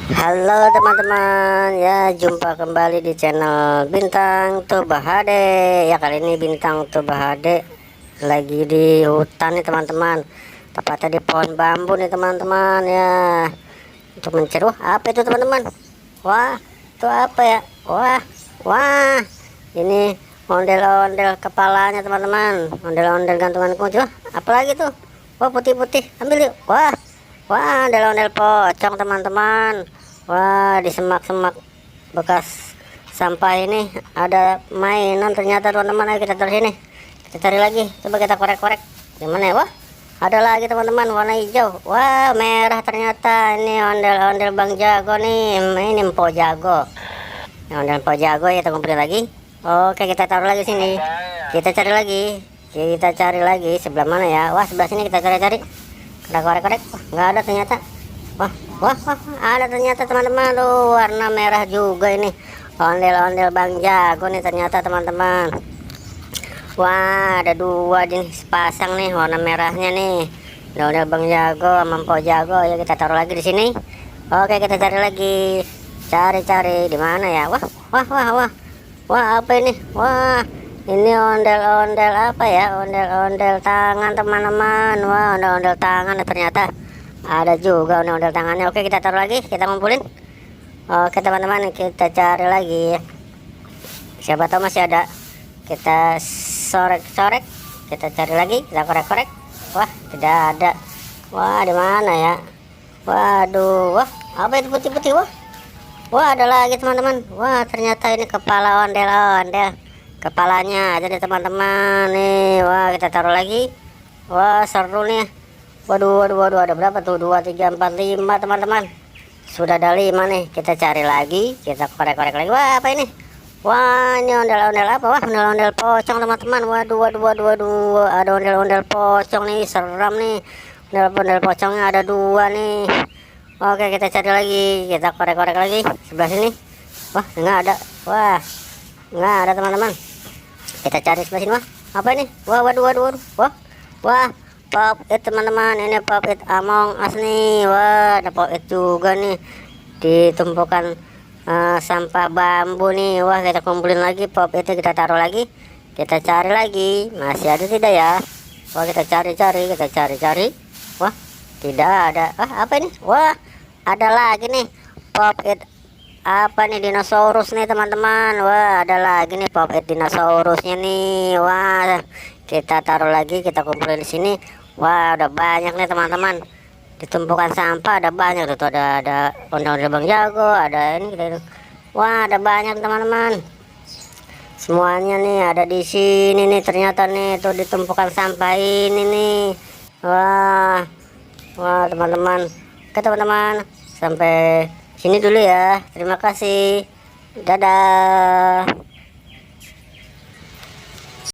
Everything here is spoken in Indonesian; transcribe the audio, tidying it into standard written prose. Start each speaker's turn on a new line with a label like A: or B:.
A: Halo teman-teman, ya jumpa kembali di channel Bintang Toba HD. Ya kali ini Bintang Toba HD lagi di hutan nih teman-teman, tepatnya di pohon bambu nih teman-teman ya, untuk mencari apa itu teman-teman. Wah, itu apa ya? Wah, wah, ini ondel-ondel kepalanya teman-teman, ondel-ondel gantungan kunci. Wah, apalagi tuh? Wah, putih-putih, ambil yuk. Wah, wah, ondel-ondel pocong teman-teman. Wah, di semak-semak bekas sampah ini ada mainan ternyata teman-teman. Ayo kita taruh sini, kita cari lagi, coba kita korek-korek. Gimana ya? Wah, ada lagi teman-teman, warna hijau. Wah, merah ternyata. Ini ondel-ondel Bang Jago nih. Ini Empo Jago. Ini ondel Empo Jago ya, kita kumpulin lagi. Oke, kita taruh lagi sini. Kita cari lagi. Kita cari lagi sebelah mana ya? Wah, sebelah sini kita cari-cari. Kita korek-korek. Wah, nggak ada ternyata. Wah, wah, wah, ada ternyata teman-teman. Tuh, warna merah juga ini. Ondel-ondel Bang Jago nih ternyata teman-teman. Wah, ada dua jenis pasang nih, warna merahnya nih. Ondel Bang Jago sama Empo Jago. Ya kita taruh lagi di sini. Oke, kita cari lagi. Cari-cari di mana ya? Wah, wah, wah, wah. Wah, apa ini? Wah, ini ondel-ondel apa ya? Ondel-ondel tangan teman-teman. Wah, ondel-ondel tangan ternyata. Ada juga ondel-ondel tangannya. Oke, kita taruh lagi, kita ngumpulin. Oke teman-teman, kita cari lagi. Siapa tahu masih ada. Kita sorek-sorek, kita cari lagi, kita korek-korek. Wah, tidak ada. Wah, di mana ya? Waduh, wah, apa itu putih-putih? Wah, wah, ada lagi teman-teman. Wah, ternyata ini kepala ondel-ondel. Kepalanya ada nih teman-teman nih. Wah, kita taruh lagi. Wah, seru nih. Waduh, waduh, waduh, ada berapa tuh? 2, 3, 4, 5 teman-teman. Sudah ada 5 nih. Kita cari lagi, kita korek-korek lagi. Wah, apa ini? Wah, ini ondel-ondel apa? Wah, ondel-ondel pocong teman-teman. Waduh, waduh, waduh, waduh, ada ondel-ondel pocong nih, seram nih. Ondel-ondel pocongnya ada 2 nih. Oke, kita cari lagi, kita korek-korek lagi sebelah sini. Wah, nggak ada. Wah, nggak ada teman-teman. Kita cari sebelah sini. Wah, apa ini? Wah, waduh, waduh, waduh. Wah, wah, pop it teman-teman. Ini pop it Among Us nih. Wah, ada pop it juga nih di tumpukan sampah bambu nih. Wah, kita kumpulin lagi pop itu, kita taruh lagi, kita cari lagi. Masih ada tidak ya? Wah, kita cari-cari, kita cari-cari. Wah, tidak ada. Apa ini? Wah, ada lagi nih pop it apa nih, dinosaurus nih teman-teman. Wah, ada lagi nih pop it dinosaurusnya nih. Wah, kita taruh lagi, kita kumpulin di sini. Wah, udah banyak nih teman-teman. Di tumpukan sampah ada banyak tuh, ada ondel-ondel Bang Jago, ada ini gitu. Wah, ada banyak teman-teman. Semuanya nih ada di sini nih ternyata nih, tuh di tumpukan sampah ini nih. Wah, wah teman-teman. Oke teman-teman, sampai sini dulu ya. Terima kasih. Dadah.